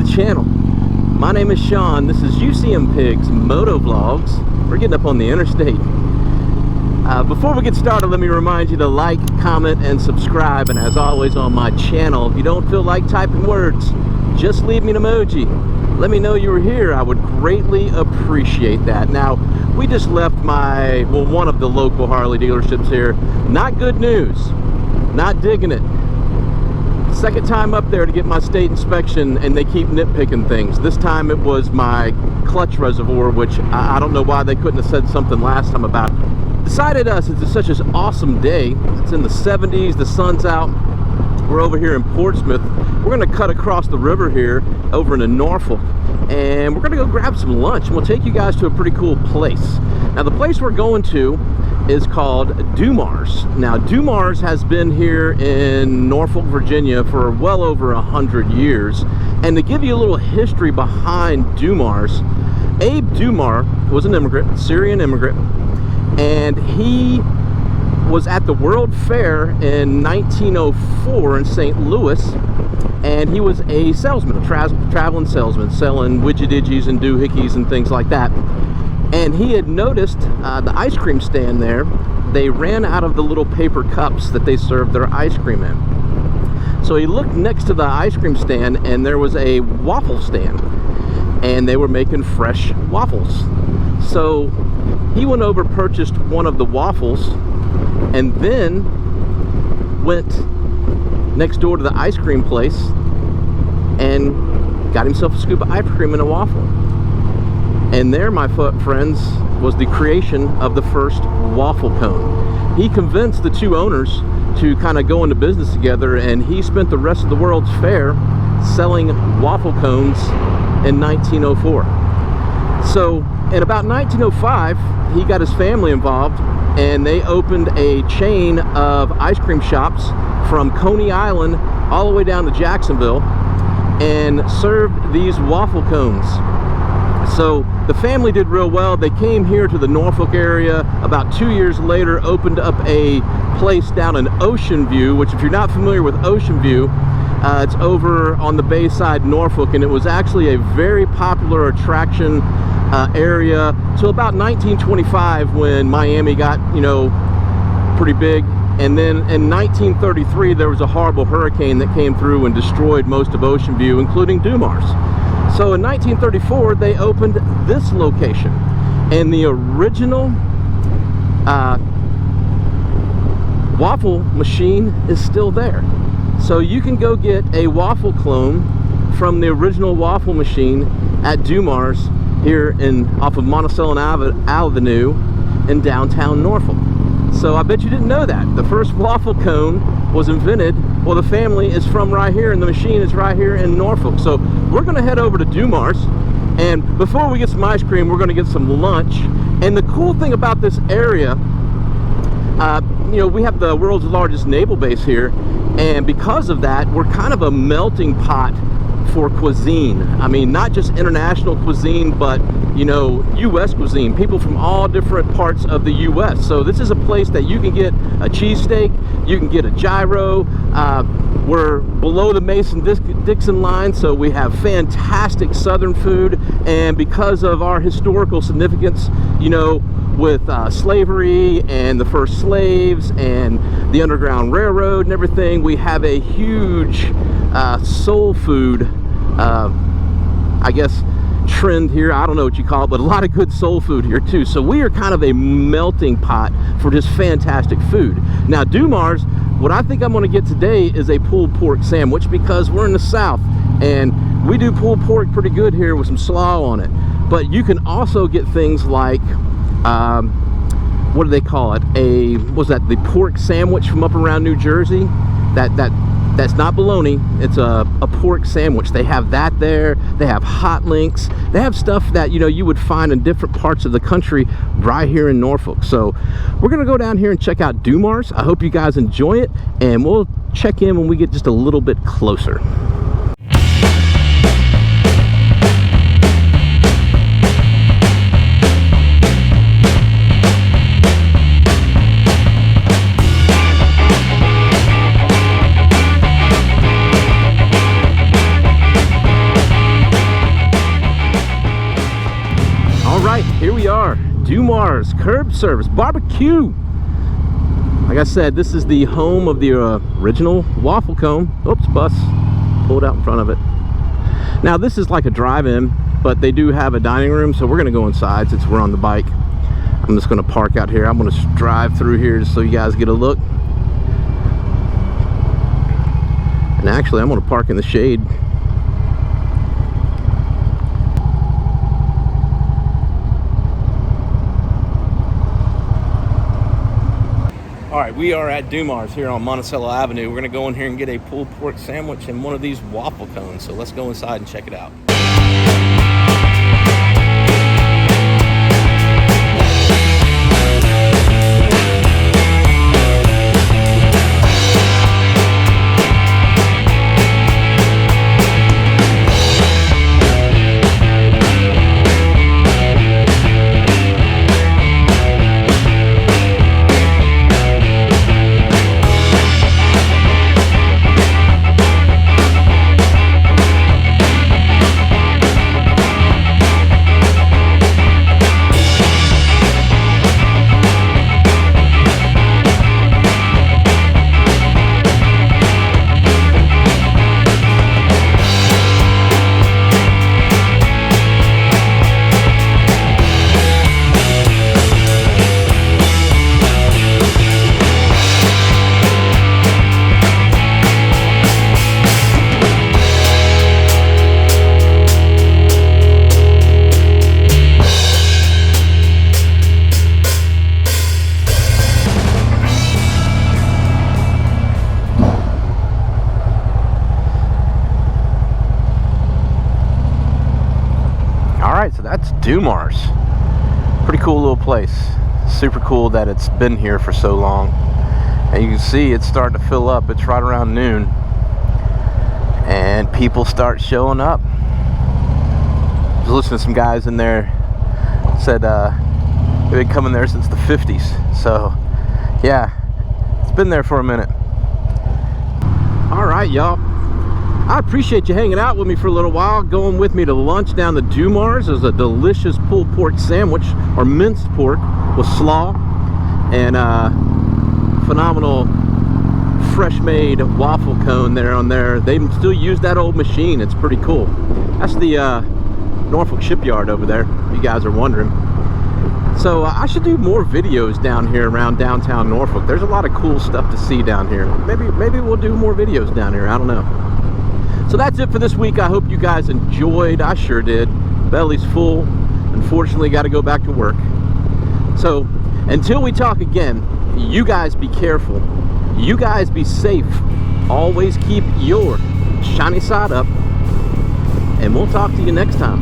channel. My name is Sean. This is UCM Pigs Moto Vlogs. We're getting up on the interstate. Before we get started, let me remind you to like, comment, and subscribe. And as always on my channel, if you don't feel like typing words, just leave me an emoji. Let me know you were here. I would greatly appreciate that. Now, we just left one of the local Harley dealerships here. Not good news. Not digging it. Second time up there to get my state inspection, and they keep nitpicking things. This time it was my clutch reservoir, which I don't know why they couldn't have said something last time about it. Decided since it's such an awesome day, it's in the 70s, the sun's out, we're over here in Portsmouth. We're going to cut across the river here over into Norfolk, and we're going to go grab some lunch, and we'll take you guys to a pretty cool place. Now, the place we're going to is called Doumars. Now, Doumars has been here in Norfolk, Virginia for well over 100 years. And to give you a little history behind Doumars, Abe Doumar was an immigrant, Syrian immigrant, and he was at the World Fair in 1904 in St. Louis, and he was a salesman, a traveling salesman, selling widget-diggies and doohickeys and things like that. And he had noticed the ice cream stand there, they ran out of the little paper cups that they served their ice cream in. So he looked next to the ice cream stand, and there was a waffle stand, and they were making fresh waffles. So he went over, purchased one of the waffles, and then went next door to the ice cream place and got himself a scoop of ice cream and a waffle. And there, my friends, was the creation of the first waffle cone. He convinced the two owners to kind of go into business together, and he spent the rest of the World's Fair selling waffle cones in 1904. So in about 1905, he got his family involved, and they opened a chain of ice cream shops from Coney Island all the way down to Jacksonville and served these waffle cones. So the family did real well. They came here to the Norfolk area. About 2 years later, opened up a place down in Ocean View, which, if you're not familiar with Ocean View, it's over on the Bayside, Norfolk, and it was actually a very popular attraction area till about 1925, when Miami got, pretty big. And then in 1933, there was a horrible hurricane that came through and destroyed most of Ocean View, including Doumars. So in 1934, they opened this location, and the original waffle machine is still there. So you can go get a waffle clone from the original waffle machine at Doumars here off of Monticello Avenue in downtown Norfolk. So I bet you didn't know that. The first waffle cone was invented, well, the family is from right here, and the machine is right here in Norfolk. So we're going to head over to Doumars, and before we get some ice cream, we're going to get some lunch. And the cool thing about this area, we have the world's largest naval base here, and because of that, we're kind of a melting pot for cuisine. I mean, not just international cuisine, but U.S. cuisine. People from all different parts of the U.S. So this is a place that you can get a cheesesteak, you can get a gyro. We're below the Mason-Dixon line, so we have fantastic Southern food. And because of our historical significance, with slavery and the first slaves and the Underground Railroad and everything, we have a huge soul food, I guess, trend here. I don't know what you call it, but a lot of good soul food here too. So we are kind of a melting pot for just fantastic food. Now, Doumars, what I think I'm going to get today is a pulled pork sandwich, because we're in the South and we do pulled pork pretty good here with some slaw on it. But you can also get things like what do they call it? The pork sandwich from up around New Jersey? That's not bologna, it's a pork sandwich. They have that there. They have hot links. They have stuff that you would find in different parts of the country right here in Norfolk. So we're gonna go down here and check out Doumars. I hope you guys enjoy it, and we'll check in when we get just a little bit closer. here we are, Doumar's Curb Service Barbecue. Like I said, this is the home of the original waffle cone. Oops, bus pulled out in front of it. Now this is like a drive-in, but they do have a dining room, so we're gonna go inside since we're on the bike. I'm just gonna park out here. I'm gonna drive through here just so you guys get a look. And actually, I'm gonna park in the shade. All right, we are at Doumar's here on Monticello Avenue. We're gonna go in here and get a pulled pork sandwich and one of these waffle cones. So let's go inside and check it out. Alright, so that's Doumar's. Pretty cool little place. Super cool that it's been here for so long. And you can see it's starting to fill up. It's right around noon. And people start showing up. I was listening to some guys in there. Said they've been coming there since the 50s. So, yeah, it's been there for a minute. Alright, y'all. I appreciate you hanging out with me for a little while, going with me to lunch down the Doumar's. There's a delicious pulled pork sandwich, or minced pork, with slaw, and phenomenal fresh-made waffle cone there on there. They still use that old machine. It's pretty cool. That's the Norfolk shipyard over there, if you guys are wondering. So I should do more videos down here around downtown Norfolk. There's a lot of cool stuff to see down here. Maybe we'll do more videos down here. I don't know. So that's it for this week. I hope you guys enjoyed. I sure did. Belly's full. Unfortunately, got to go back to work. So until we talk again, you guys be careful. You guys be safe. Always keep your shiny side up. And we'll talk to you next time.